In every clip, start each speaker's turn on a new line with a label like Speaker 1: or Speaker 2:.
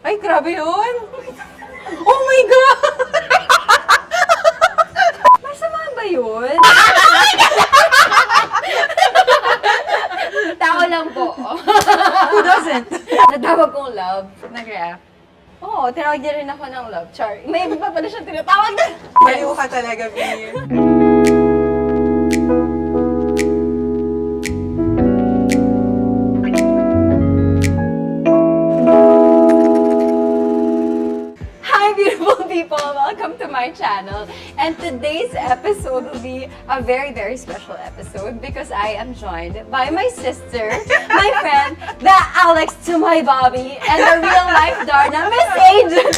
Speaker 1: Ay, grabe yun! Oh my God!
Speaker 2: Masama ba yun? Tao lang po.
Speaker 1: Who doesn't?
Speaker 2: Natawag kong love.
Speaker 1: Nag-react.
Speaker 2: Oo, tinawag niya rin ako ng love. Char. May iba pala siya tinatawag na.
Speaker 1: Baliw ka talaga, B.
Speaker 2: Hi, beautiful people! Welcome to my channel. And today's episode will be a very, very special episode because I am joined by my sister, my friend, the Alex to my Bobby, and the real life Darna, Miss Angel.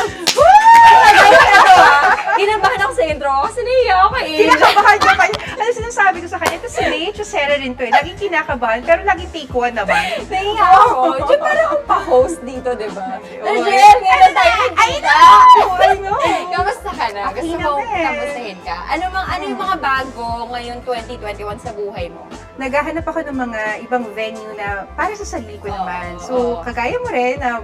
Speaker 2: Kinabahan ako sa intro kasi naiya ako kay Angel.
Speaker 1: Kinakabahan niya pa. Ano sinasabi ko sa kanya? Ito si May, Chusera rin to eh. Laging kinakabahan, pero laging take one naman.
Speaker 2: Naiya ako. Diyan parang akong pa-host dito, diba?
Speaker 1: Oo.
Speaker 2: Angel, ngayon tayo nagkita.
Speaker 1: I know!
Speaker 2: Kamusta ka na?
Speaker 1: Okay
Speaker 2: Gusto
Speaker 1: na
Speaker 2: mo
Speaker 1: ba eh.
Speaker 2: kamustahin ka? Ano yung mga bago ngayon 2021 sa buhay mo?
Speaker 1: Naghahanap ako ng mga ibang venue na para sa sarili ko naman.
Speaker 2: Oo.
Speaker 1: So, kagaya mo rin na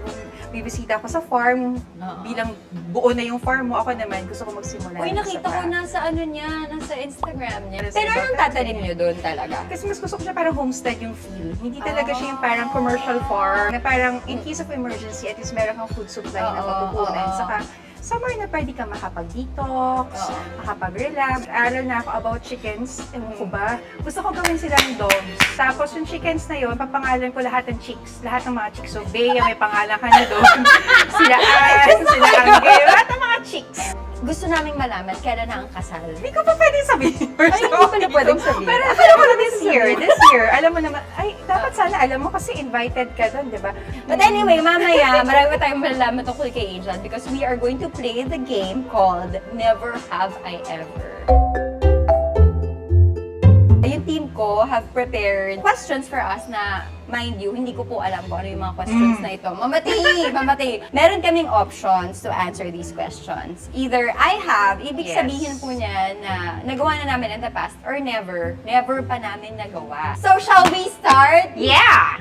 Speaker 1: bibisita ako sa farm.
Speaker 2: Oo.
Speaker 1: Bilang buo na yung farm mo, ako naman gusto ko magsimula.
Speaker 2: Uy,
Speaker 1: sa
Speaker 2: nakita ko
Speaker 1: farm.
Speaker 2: nasa ano niya, nasa Instagram niya.
Speaker 1: Nasa
Speaker 2: Pero anong
Speaker 1: iba.
Speaker 2: tatanim niyo doon talaga?
Speaker 1: Kasi mas gusto ko siya parang homestead yung feel. Hindi talaga siya yung parang commercial farm na parang in case of emergency, at least meron kang food supply na
Speaker 2: Oo,
Speaker 1: mapupunan.
Speaker 2: oo.
Speaker 1: Saka somewhere na pwede ka makapag-detox,
Speaker 2: Oo.
Speaker 1: makapag-relax. Aral na ako about chickens. Ewan ko ba? Gusto ko gawin silang dogs. Tapos yung chickens na yun, papangalan ko lahat ng chicks. Lahat ng mga chicks. So, Bea, may pangalan ka na doon. Sila Ann, sila Angel, lahat ng mga chicks.
Speaker 2: Gusto naming malaman kailan na ang kasal.
Speaker 1: Hindi ko pa pwedeng sabihin.
Speaker 2: Ay, hindi pala pwedeng sabihin.
Speaker 1: Pero
Speaker 2: Akala
Speaker 1: alam
Speaker 2: ko
Speaker 1: mo na
Speaker 2: naman
Speaker 1: this year, alam mo naman, ay, dapat sana alam mo kasi invited ka doon, di ba?
Speaker 2: But anyway, mamaya, marami pa tayong malalaman tungkol kay Angel because we are going to play the game called Never Have I Ever. Yung team ko have prepared questions for us na, mind you, hindi ko po alam kung ano yung mga questions na ito. Mamati! Meron kaming options to answer these questions. Either I have, ibig
Speaker 1: Yes.
Speaker 2: sabihin po niya na nagawa na namin in the past, or never pa namin nagawa. So, shall we start?
Speaker 1: Yeah!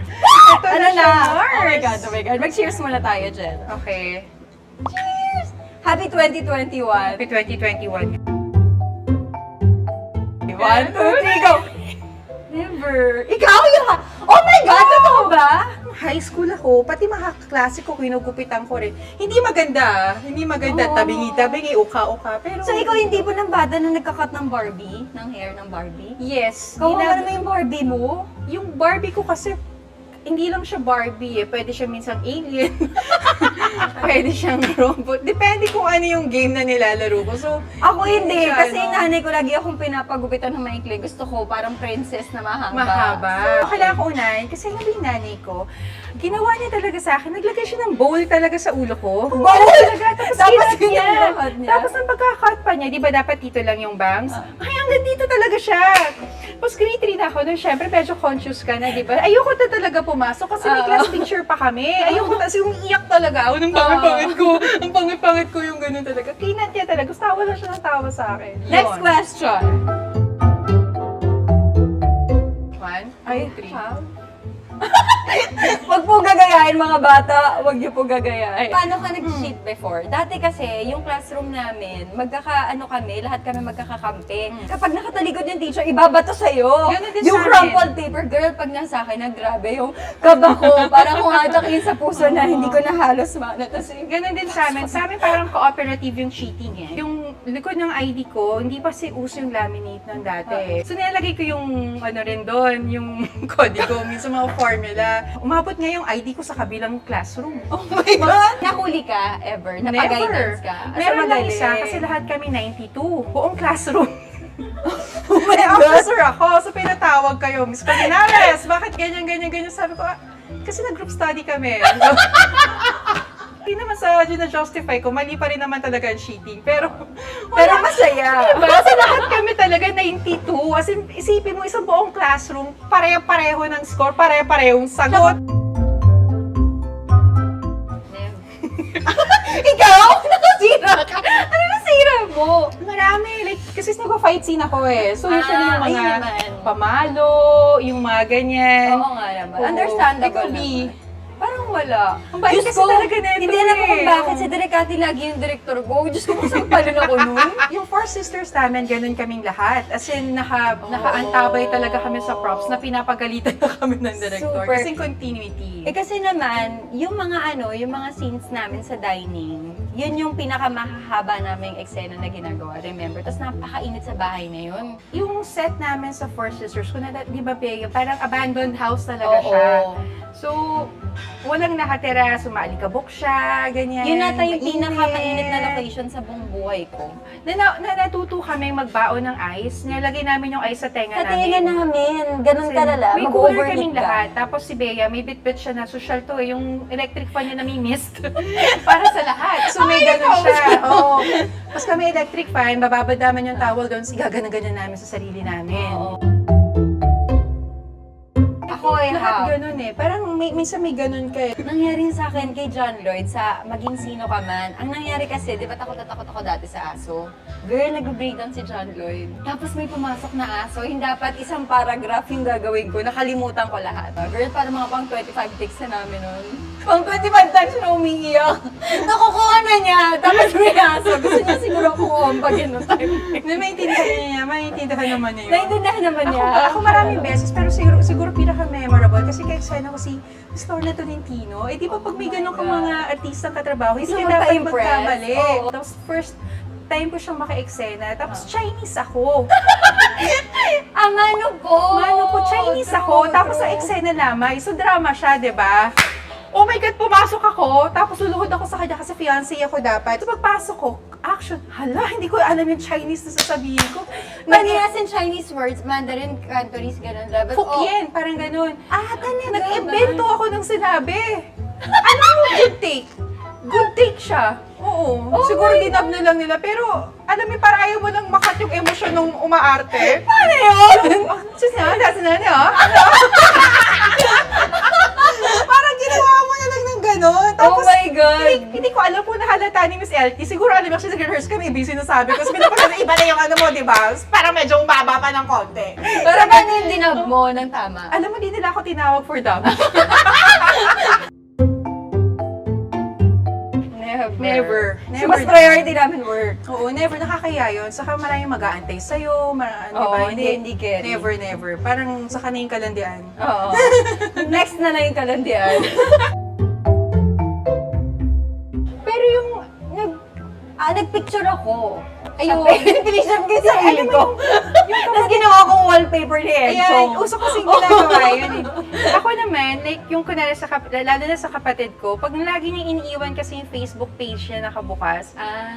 Speaker 1: Ito
Speaker 2: Ano
Speaker 1: na siya,
Speaker 2: na?
Speaker 1: Mars.
Speaker 2: Oh my God. Mag-cheers muna tayo, Jen.
Speaker 1: Okay.
Speaker 2: Cheers! Happy 2021!
Speaker 1: Happy 2021.
Speaker 2: 1, 2, 3, go! Never. Ikaw yung oh my God! Totoo ba?
Speaker 1: High school ako, pati mga klase ko, kinugupitan ko rin. Hindi maganda.
Speaker 2: Oo.
Speaker 1: Tabingi-tabingi, uka-uka. Pero,
Speaker 2: So, ikaw hindi po ng bata na nagkakat ng Barbie? Ng hair ng Barbie?
Speaker 1: yes.
Speaker 2: Kawawa naman yung Barbie mo?
Speaker 1: Yung Barbie ko kasi, hindi lang siya Barbie eh. Pwede siya minsan alien. Pwede siyang robot. Depende kung ano yung game na nilalaro ko. So,
Speaker 2: Ako hindi,
Speaker 1: siya,
Speaker 2: kasi
Speaker 1: no?
Speaker 2: yung nanay ko lagi akong pinapagupitan ng maikli. Gusto ko parang princess na mahaba.
Speaker 1: mahaba. Kailangan ko unahin kasi alam mo yung nanay ko, ginawa niya talaga sa akin, naglagay siya ng bowl talaga sa ulo ko.
Speaker 2: Bowl?
Speaker 1: Talaga, tapos
Speaker 2: Tapos
Speaker 1: kinat niya.
Speaker 2: kinakakat niya?
Speaker 1: Tapos nang pagka-cut pa niya, di ba dapat dito lang yung bangs? Ay, hanggang dito talaga siya. Tapos grade 3 na ako, nun syempre medyo conscious ka na, di ba? Ayoko na talaga pumasok kasi may class picture pa kami. Ayoko kasi yung iyak talaga ako ng pangit-pangit ko. Ang pangit-pangit ko yung ganun talaga. Kinat niya talaga. Gusto tawa lang siya ng tawa sa akin.
Speaker 2: Next
Speaker 1: Yun.
Speaker 2: question.
Speaker 1: 1,
Speaker 2: Ay,
Speaker 1: 2, 3.
Speaker 2: child. Wag po gagayahin mga bata, wag niyo po gagayahin. Paano ka nag-cheat before? Dati kasi, yung classroom namin, kami, lahat kami magkakakampi. Kapag nakatalikod yung teacher, ibabato sa'yo.
Speaker 1: Ganun din
Speaker 2: Yung
Speaker 1: sa
Speaker 2: crumpled paper, girl, pag nasa akin, grabe yung kaba ko. Parang kung atakin sa puso na hindi ko na halos Tapos
Speaker 1: Ganon din sa amin. Sa amin parang cooperative yung cheating eh. Yung likod ng ID ko, hindi pa si uso yung laminate nun dati. So nilalagay ko yung ano rin doon, yung kodigo, minsan mga formula. Umabot nga yung ID ko sa kabilang classroom.
Speaker 2: oh my God! Nahuli ka ever? Napag-guidance ka?
Speaker 1: Meron lang
Speaker 2: magaling.
Speaker 1: isa kasi lahat kami 92. Buong classroom.
Speaker 2: Oh my
Speaker 1: May
Speaker 2: God!
Speaker 1: officer ako, so pinatawag kayo, Miss Colinares, bakit ganyan, ganyan, ganyan? Sabi ko, kasi nag-group study kami. Hindi naman sa justify ko, mali pa rin naman talaga ang cheating. Pero
Speaker 2: masaya.
Speaker 1: diba? Kasi lahat kami talaga 92. As in, isipin mo isang buong classroom, pare-pareho ng score, pare-parehong sagot.
Speaker 2: Ikaw? Nakasira ka? Ano nasira mo?
Speaker 1: Marami. Like, kasi nagpa-fight scene ako eh. So usually yung
Speaker 2: ayun
Speaker 1: mga
Speaker 2: naman.
Speaker 1: pamalo, yung mga ganyan.
Speaker 2: Oo nga naman.
Speaker 1: Oo.
Speaker 2: Understandable
Speaker 1: Ikaw, B.
Speaker 2: naman. Parang wala.
Speaker 1: Ang bait
Speaker 2: Diyos
Speaker 1: kasi
Speaker 2: ko,
Speaker 1: talaga neto
Speaker 2: hindi alam mo
Speaker 1: eh.
Speaker 2: kung Cathy lagi yung director ko. Diyos ko, masampalin ako nun.
Speaker 1: Yung Four Sisters namin, ganun kaming lahat. As in, nakaantabay talaga kami sa props na pinapagalitan na kami ng director.
Speaker 2: Super.
Speaker 1: Kasi continuity.
Speaker 2: Kasi naman, yung mga scenes namin sa dining, yun yung pinakamahaba naming eksena na ginagawa, remember? Tapos napakainit sa bahay na yun.
Speaker 1: Yung set namin sa Four Sisters, di ba, Bea, parang abandoned house talaga siya. So, walang nakatira, sumalikabok siya, ganyan.
Speaker 2: Yun nata yung
Speaker 1: mainit.
Speaker 2: pinakamainit na location sa buong buhay ko.
Speaker 1: Natuto kami magbaon ng ice. Nilagay namin yung ice sa tenga
Speaker 2: Sa
Speaker 1: namin.
Speaker 2: tinga namin, ganun
Speaker 1: Kasi
Speaker 2: kalala,
Speaker 1: may cooler
Speaker 2: mag-overheat
Speaker 1: kaming
Speaker 2: ka.
Speaker 1: lahat. Tapos si Bea, may bit-bit siya na social to eh. Yung electric fan niya na may mist. Para sa lahat. So may ganun siya. Oo. Tapos kami electric fan, bababad naman yung towel doon. Gaganan-ganan namin sa sarili namin.
Speaker 2: Oo. Ako ay
Speaker 1: Lahat ganun eh. Parang minsan may ganun ka eh.
Speaker 2: Nangyari sa akin kay John Lloyd sa maging sino ka man. Ang nangyari kasi, di ba takot na takot ako dati sa aso? Girl, nag-breakdown si John Lloyd. Tapos may pumasok na aso. Hindi dapat isang paragraph yung gagawin ko. Nakalimutan ko lahat. Girl, para mga pang 25 takes na namin nun. Pang 25 times na umiiyak. Nakukuha na niya. Tapos may aso. Gusto niya siguro kukuha pag yun time.
Speaker 1: Maintindihan naman niya yun.
Speaker 2: Naintindihan naman niya.
Speaker 1: Ako maraming beses, pero siguro pinaka-memorable kasi kay eksena ko si Lorna Tolentino. Eh di ba pag may ganun kang mga artistang katrabaho, hindi
Speaker 2: Gusto
Speaker 1: ka
Speaker 2: mo
Speaker 1: dapat
Speaker 2: magpa-impress?
Speaker 1: magkamali.
Speaker 2: Oo.
Speaker 1: Tapos first time ko siyang maka-eksena, tapos Chinese ako.
Speaker 2: Mano po.
Speaker 1: Chinese
Speaker 2: True,
Speaker 1: ako, tapos sa
Speaker 2: true.
Speaker 1: eksena lamay. So drama siya, di ba? Oh my God, pumasok ako, tapos luluhod ako sa kanya kasi fiancé ako dapat. So pagpasok ko, action, hala, hindi ko alam yung Chinese na sasabihin ko.
Speaker 2: Malias in Chinese words, Mandarin, Cantonese, ganun. But,
Speaker 1: Fukien, parang ganun.
Speaker 2: talaga.
Speaker 1: Nag-invento ako ng sinabi. Ano yung good take? Good take siya. Oo.
Speaker 2: Oh
Speaker 1: Siguro
Speaker 2: my
Speaker 1: dinab na lang nila. Pero, alam mo, parang ayaw mo lang makat yung emosyon ng umaarte.
Speaker 2: Paano yun?
Speaker 1: Parang ginawa mo na lang ng gano'n.
Speaker 2: Oh my God.
Speaker 1: Hindi ko alam kung nahalata ni Miss LT. Siguro alam mo siya, nag-rehearse kami, busy na sabi ko. Sabi na pag iba na yung ano mo, di ba? Parang medyo umaba pa ng konti.
Speaker 2: Pero paano yung dinab mo ng tama?
Speaker 1: Alam mo, di nila ako tinawag for dub. Never.
Speaker 2: So, mas priority namin work.
Speaker 1: Oo, never. Nakakaya yun. Saka maraming mag-aantay sa'yo. Di
Speaker 2: Oo,
Speaker 1: ba?
Speaker 2: hindi carry.
Speaker 1: Never. Parang sa kanina yung kalandian.
Speaker 2: Oo. Next na lang yung kalandian.
Speaker 1: Pero yung
Speaker 2: Nagpicture ako.
Speaker 1: Ayun.
Speaker 2: Pinicture ko yung sarili ko. Tapos ginawa kong wallpaper ni Enzo.
Speaker 1: Ayan, uso kasing ginagawa yun eh. Ako naman, like yung kunwari lalo na sa kapatid ko, pag lagi niya iniiwan kasi yung Facebook page niya nakabukas,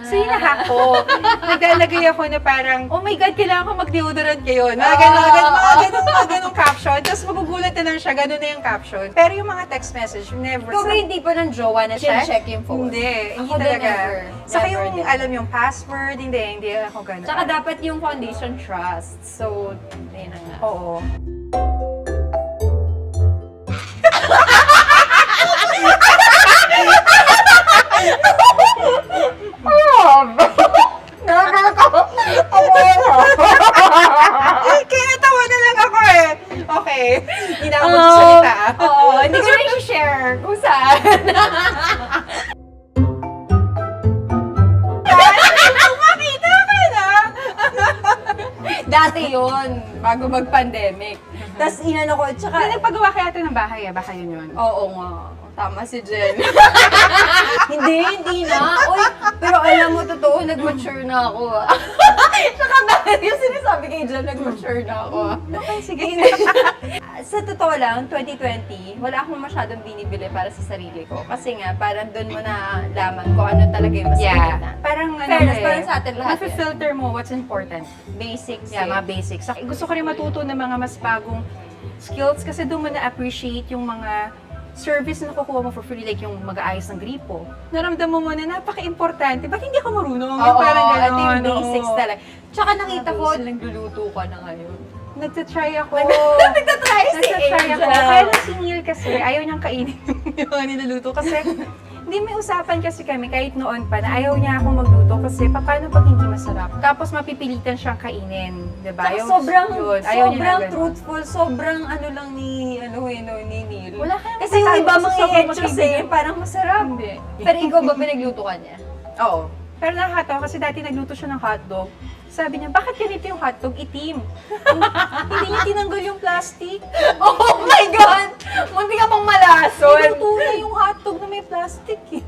Speaker 1: so hinahack ko. Naglalagay ako na parang, oh my God, kailangan ko mag-deodorant ngayon. Mga ganun caption. Tapos magugulat na lang siya, ganun na yung caption. Pero yung mga text message, never.
Speaker 2: Ikaw ba hindi pa ng jowa na check yung phone?
Speaker 1: Hindi
Speaker 2: Ako din,
Speaker 1: talaga.
Speaker 2: never.
Speaker 1: Saka
Speaker 2: Never
Speaker 1: yung
Speaker 2: din.
Speaker 1: alam yung password, hindi ako ganun.
Speaker 2: Tsaka dapat yung foundation trust. So, yun na nga.
Speaker 1: Oo. Kaya natawa na lang ako eh. Okay. Hindi na ako magsasalita.
Speaker 2: Oo, hindi ko na i-share kung saan.
Speaker 1: Makita ka na.
Speaker 2: Dati yun, bago mag-pandemic. Tapos inano ko, tsaka...
Speaker 1: Nagpagawa kaya ito ng bahay baka yun.
Speaker 2: Oo nga. Tama si Jen. hindi na. Uy, pero alam mo, totoo, nag-mature na ako. Tsaka dahil yung sinasabi kay Jen, nag-mature na ako.
Speaker 1: Okay, sige.
Speaker 2: Sa totoo lang, 2020, wala akong masyadong binibili para sa sarili ko. Kasi nga, parang doon mo na laman kung ano talaga yung mas maganda.
Speaker 1: Parang
Speaker 2: Fairness, parang sa atin lahat yan.
Speaker 1: Nafe-filter mo what's important.
Speaker 2: Basics.
Speaker 1: Yeah, mga basics. Gusto ko rin matuto ng mga mas bagong skills kasi doon mo na-appreciate yung mga service na nakukuha mo for free, like yung mag-aayos ng gripo. Naramdaman mo na napaka-importante. Ba't hindi ako marunong?
Speaker 2: Oo,
Speaker 1: parang
Speaker 2: ito
Speaker 1: gano'n.
Speaker 2: yung basics
Speaker 1: oo.
Speaker 2: talaga. Tsaka nakita ko, nagluluto ka na ngayon.
Speaker 1: Nagtatry ako.
Speaker 2: Nagtatry si
Speaker 1: Nagtatry ako.
Speaker 2: Angel.
Speaker 1: Kaya lang si Neil kasi, ayaw niyang kainin yung mga niluluto. Kasi, hindi may usapan kasi kami, kahit noon pa, na ayaw niya akong magluto kasi paano pag hindi masarap. Tapos mapipilitan siyang kainin. Diba?
Speaker 2: Tsaka
Speaker 1: Yung-
Speaker 2: sobrang
Speaker 1: yun, ayaw niya na
Speaker 2: sobrang
Speaker 1: ganun.
Speaker 2: truthful, sobrang ano lang ni Neil.
Speaker 1: Wala kang
Speaker 2: Kasi yung
Speaker 1: masasabi
Speaker 2: iba
Speaker 1: kasi
Speaker 2: mga
Speaker 1: sobrang
Speaker 2: i-etchos eh, parang masarap.
Speaker 1: Hindi.
Speaker 2: Pero ikaw ba pinagluto ka niya?
Speaker 1: Oo. Pero nakakatawa kasi dati nagluto siya ng hotdog. Sabi niya, bakit ganito yung hotdog? Itim. Hindi niya tinanggal yung plastic.
Speaker 2: Oh my God! Munti ka pang malason.
Speaker 1: Niluto na yung hotdog na may plastic eh.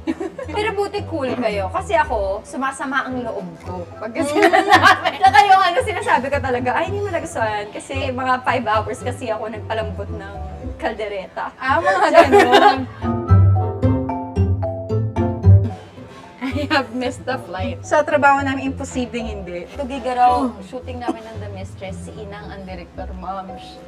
Speaker 2: Pero buti cool kayo. Kasi ako, sumasama ang loob ko. Pag sinasabi. Na kayo, sinasabi ko talaga, ay, hindi mo nagustuhan. Kasi mga 5 hours kasi ako nagpalambot ng kaldereta.
Speaker 1: Mga ganun.
Speaker 2: I have missed the flight.
Speaker 1: Sa trabaho namin, imposibleng hindi.
Speaker 2: Tugigaraw, shooting namin ng The Mistress, si Inang ang director, Moms.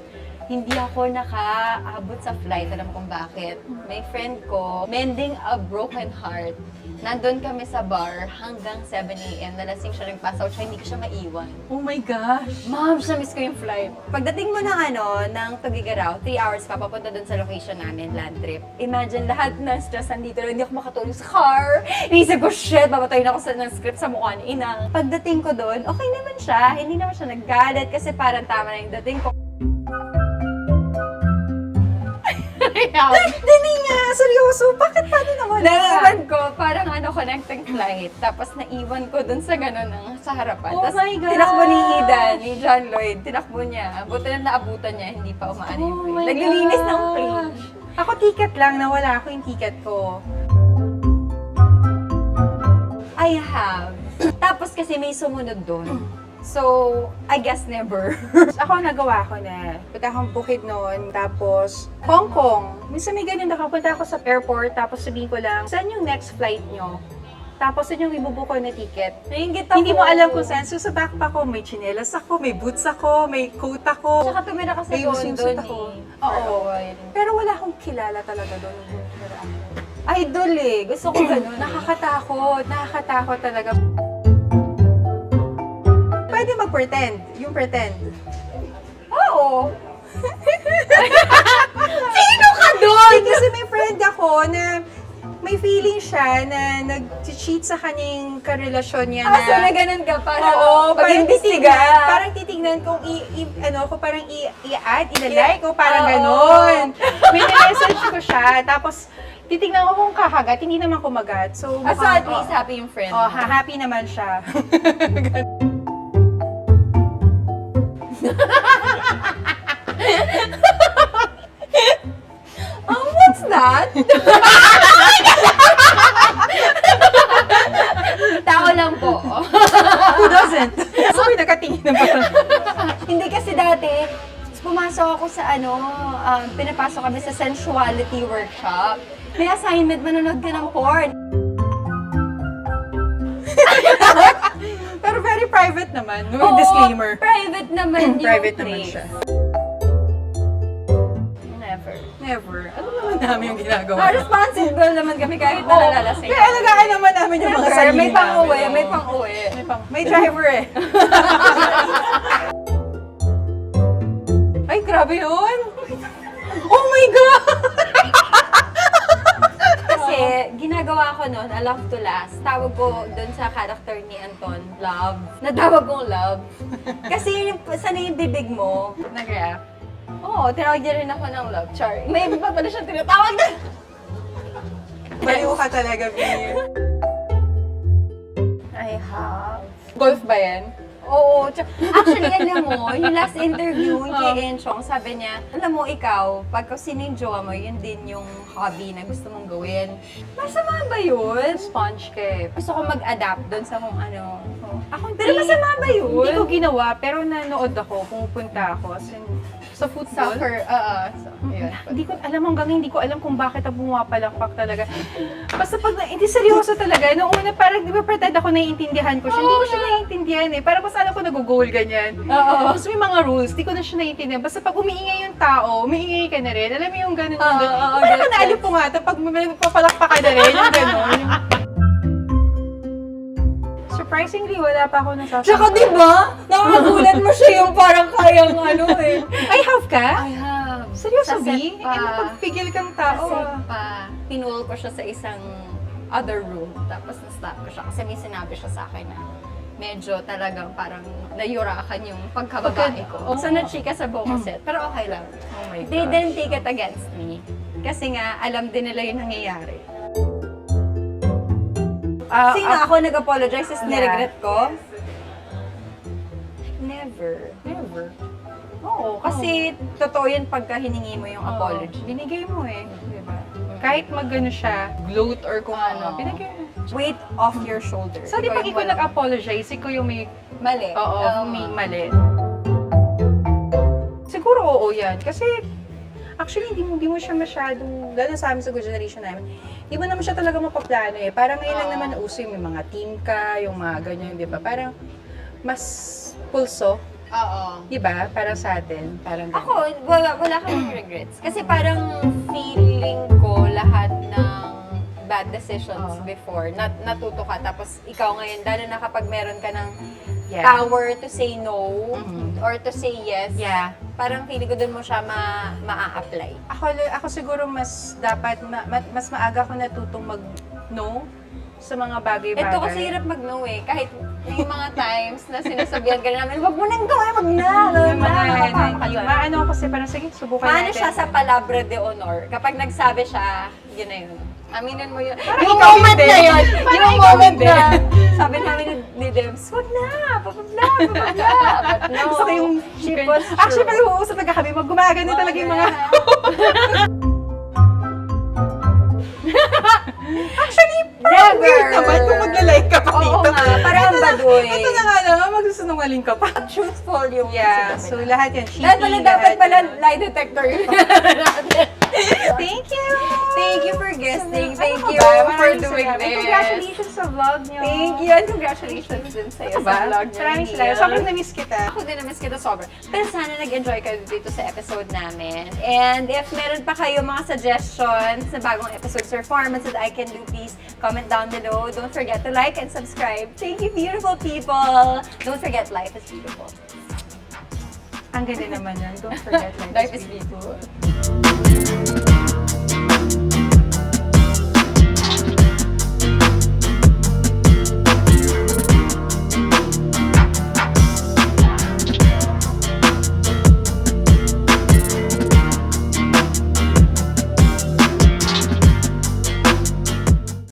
Speaker 2: Hindi ako nakaabot sa flight, alam kung bakit. May friend ko, mending a broken heart. Nandun kami sa bar hanggang 7 a.m. Nalasing siya, nag-pass out siya, hindi ko siya maiwan.
Speaker 1: Oh my gosh.
Speaker 2: Moms, na-miss ko yung flight. Pagdating mo ng Tugigaraw, 3 hours ka papunta dun sa location namin, land trip. Imagine, lahat ng stress nandito, hindi ako makatulog sa car. Inisip ko, shit, babatayin ako ng script sa mukha ni Inang. Pagdating ko dun, okay naman siya. Hindi naman siya naggalit kasi parang tama na yung dating ko.
Speaker 1: Dali nga, seryoso. Bakit paano naman?
Speaker 2: Naiwan ko, parang connecting flight. Tapos naiwan ko dun sa gano'n sa harapan.
Speaker 1: Oh
Speaker 2: Tapos
Speaker 1: my God.
Speaker 2: tinakbo ni Eden, ni John Lloyd, tinakbo niya. Buti na naabutan niya, hindi pa umaano yung
Speaker 1: Oh
Speaker 2: plane.
Speaker 1: my
Speaker 2: Naglilinis ng
Speaker 1: gosh.
Speaker 2: plane.
Speaker 1: Ako ticket lang, nawala ako yung ticket ko.
Speaker 2: I have. Tapos kasi may sumunod dun. So, I guess never.
Speaker 1: Ako nagawa ko na. Punta akong Bukid noon, tapos Hong Kong. Minsan may ganun, nakapunta ako sa airport, tapos sabihin ko lang, saan yung next flight nyo? Tapos yun yung ibubook ko na ticket.
Speaker 2: Nainggit ako.
Speaker 1: Hindi mo alam kung saan. So sa backpack ko, may tsinelas ako, may boots ako, may coat ako.
Speaker 2: Tsaka tumira ka sa
Speaker 1: May
Speaker 2: London
Speaker 1: swimsuit ako. Oo. Pero wala akong kilala talaga doon.
Speaker 2: Idol eh. Gusto ko ganun.
Speaker 1: Nakakatakot talaga. Pwede mag-pretend. Yung pretend.
Speaker 2: Oo. Sino ka doon?
Speaker 1: Kasi may friend ako na may feeling siya na nag-cheat sa kanyang karelasyon niya na...
Speaker 2: So na ganun ka para
Speaker 1: Oo, parang
Speaker 2: pag-imbestiga.
Speaker 1: titignan. Parang titignan kung parang i-add, ilalike ko, parang
Speaker 2: Oo.
Speaker 1: ganon. May message ko siya, tapos titignan ko kung kakagat, hindi naman kumagat. So,
Speaker 2: So at least happy yung friend.
Speaker 1: Oh, happy naman siya.
Speaker 2: What's that? Tao lang po.
Speaker 1: Who doesn't? So, may nakatingin na parang...
Speaker 2: Hindi kasi dati, pumasok ako sa pinapasok kami sa sensuality workshop. May assignment, manonood ka ng porn.
Speaker 1: Pero very private naman. May
Speaker 2: Oo,
Speaker 1: disclaimer.
Speaker 2: Private naman yung
Speaker 1: Private naman
Speaker 2: place.
Speaker 1: siya.
Speaker 2: Never.
Speaker 1: Never. Ano naman namin yung ginagawa?
Speaker 2: Responsible naman kami kahit
Speaker 1: Oo.
Speaker 2: nalalasing.
Speaker 1: Kaya alagaan naman namin yung mga sarili
Speaker 2: May pang-uwi,
Speaker 1: namin.
Speaker 2: may pang-uwi.
Speaker 1: May driver eh. Ay, grabe yun! Oh my God!
Speaker 2: Kasi ginagawa ko noon, I love to last. Tawag ko doon sa character ni Anton, love. Natawag kong love. Kasi yung, sana yung bibig mo, nag-react. Oo, tinawag niya rin ako ng love, Char. May iba pa pala siyang tinatawag na.
Speaker 1: Baliw ka talaga, Vir.
Speaker 2: I have.
Speaker 1: Golf ba yan?
Speaker 2: Oo. Actually, alam mo, yung last interview kay Enchong, sabi niya, alam mo, ikaw, pag sino yung jowa mo, yun din yung hobby na gusto mong gawin. Masama ba yun?
Speaker 1: Sponge ka eh.
Speaker 2: Gusto ko mag-adapt doon sa kung ano.
Speaker 1: Ako,
Speaker 2: Pero masama ba yun?
Speaker 1: Hindi ko ginawa, pero nanood ako, pumupunta ako. Sa football.
Speaker 2: Soccer, yun.
Speaker 1: Hindi ko alam hindi ko alam kung bakit ako pumapalakpak talaga. Basta pag hindi seryoso talaga. Noong una parang di ba pretend ako naiintindihan ko siya. Hindi ko siya naiintindihan eh. Parang basta alam ko nag-goal ganyan.
Speaker 2: Oo.
Speaker 1: Tapos may mga rules, di ko na siya naiintindihan. Basta pag umiingay yung tao, umiingay ka na rin. Alam mo yung gano'n.
Speaker 2: Oo,
Speaker 1: Parang
Speaker 2: gets,
Speaker 1: ka naalip po nga ito pag papalakpak ka na rin. Yung gano'n. Surprisingly, wala pa ako nasasabi.
Speaker 2: Tsaka diba, nakagulat mo siya yung parang kayang ano eh.
Speaker 1: I have ka?
Speaker 2: I have.
Speaker 1: Seryoso,
Speaker 2: Sa
Speaker 1: B?
Speaker 2: set pa.
Speaker 1: Napagpigil kang
Speaker 2: Sa
Speaker 1: tao.
Speaker 2: set pa. Pinull ko siya sa isang other room. Tapos na-stop ko siya kasi may sinabi siya sa akin na medyo talagang parang nayurakan yung pagkababae ko. So, na-chika sa buong set. Pero okay lang.
Speaker 1: Oh my
Speaker 2: They didn't take it against me. Kasi nga, alam din nila yung nangyayari. Sino ako nag-apologize is niregret ko? Never.
Speaker 1: Never.
Speaker 2: Oo, kasi totoo yun pagka hiningi mo yung apology.
Speaker 1: Binigay mo eh. Diba? Kahit mag-ano siya, gloat or kung ano, binigay mo.
Speaker 2: Weight off your shoulders.
Speaker 1: So, di pag ikaw nag-apologize, ikaw yung may,
Speaker 2: Mali.
Speaker 1: oo, may mali. Siguro oo yan. Kasi, actually, hindi mo siya masyadong, lalo sa amin sa good generation namin, hindi mo naman siya talaga mapaplano eh. Parang ngayon lang naman uso yung may mga team ka, yung mga ganyan, di ba? Parang, mas pulso,
Speaker 2: Oo.
Speaker 1: di ba? Parang sa atin, parang ganun.
Speaker 2: Ako, wala akong regrets. Kasi parang feeling ko lahat ng bad decisions before, natuto ka. Tapos ikaw ngayon, lalo na kapag meron ka ng power to say no or to say yes, parang feeling ko dun mo siya ma-a-apply.
Speaker 1: Ako siguro mas dapat, mas maaga ko natutong mag-no sa mga bagay-bagay.
Speaker 2: Ito kasi hirap mag-no eh. Kahit yung mga times na sinasabihan ka namin, wag mo nang gawin, wag na.
Speaker 1: Yung maano kasi parang sige, subukan
Speaker 2: Paano
Speaker 1: natin.
Speaker 2: siya sa palabra de honor? Kapag nagsabi siya, yun na yun. Aminin mo yun.
Speaker 1: Parang
Speaker 2: Yung
Speaker 1: ikaw
Speaker 2: moment
Speaker 1: hindi.
Speaker 2: na yun.
Speaker 1: Parang
Speaker 2: Yung
Speaker 1: ikaw
Speaker 2: moment
Speaker 1: hindi.
Speaker 2: na sabi namin ni Debs, wag na, papabla. But no,
Speaker 1: Gusto ko yung
Speaker 2: she was true.
Speaker 1: Actually, pag uusap na kami, gumagano talaga yung mga... Actually, parang
Speaker 2: Never.
Speaker 1: weird naman kung magla-like ka pa
Speaker 2: Oo
Speaker 1: dito.
Speaker 2: nga, parang
Speaker 1: Ito na-
Speaker 2: baduy.
Speaker 1: Ito na nga naman, magsusunungaling ka pa.
Speaker 2: Truthful yung
Speaker 1: Yeah,
Speaker 2: sinabi
Speaker 1: so
Speaker 2: namin.
Speaker 1: lahat yan, cheating.
Speaker 2: Dapat pala, dapat
Speaker 1: lahat
Speaker 2: pala
Speaker 1: yan.
Speaker 2: lie detector yun.
Speaker 1: Thank you!
Speaker 2: Thank you for guesting. Thank
Speaker 1: Ano
Speaker 2: you
Speaker 1: ba?
Speaker 2: for
Speaker 1: Maraming
Speaker 2: doing
Speaker 1: salamat.
Speaker 2: this.
Speaker 1: Congratulations sa vlog niyo.
Speaker 2: Thank you and congratulations din sa'yo
Speaker 1: Ano ba?
Speaker 2: sa vlog niyo.
Speaker 1: Maraming
Speaker 2: Neil.
Speaker 1: salamat. Sobrang na-miss kita.
Speaker 2: Ako din na-miss kita sobra. Pero sana nag-enjoy kayo dito sa episode namin. And if meron pa kayo mga suggestions sa bagong episodes or formats that I can do, please comment down below. Don't forget to like and subscribe. Thank you, beautiful people. Don't forget, life is beautiful.
Speaker 1: Ang ganda naman yan. Don't forget,
Speaker 2: Life is beautiful.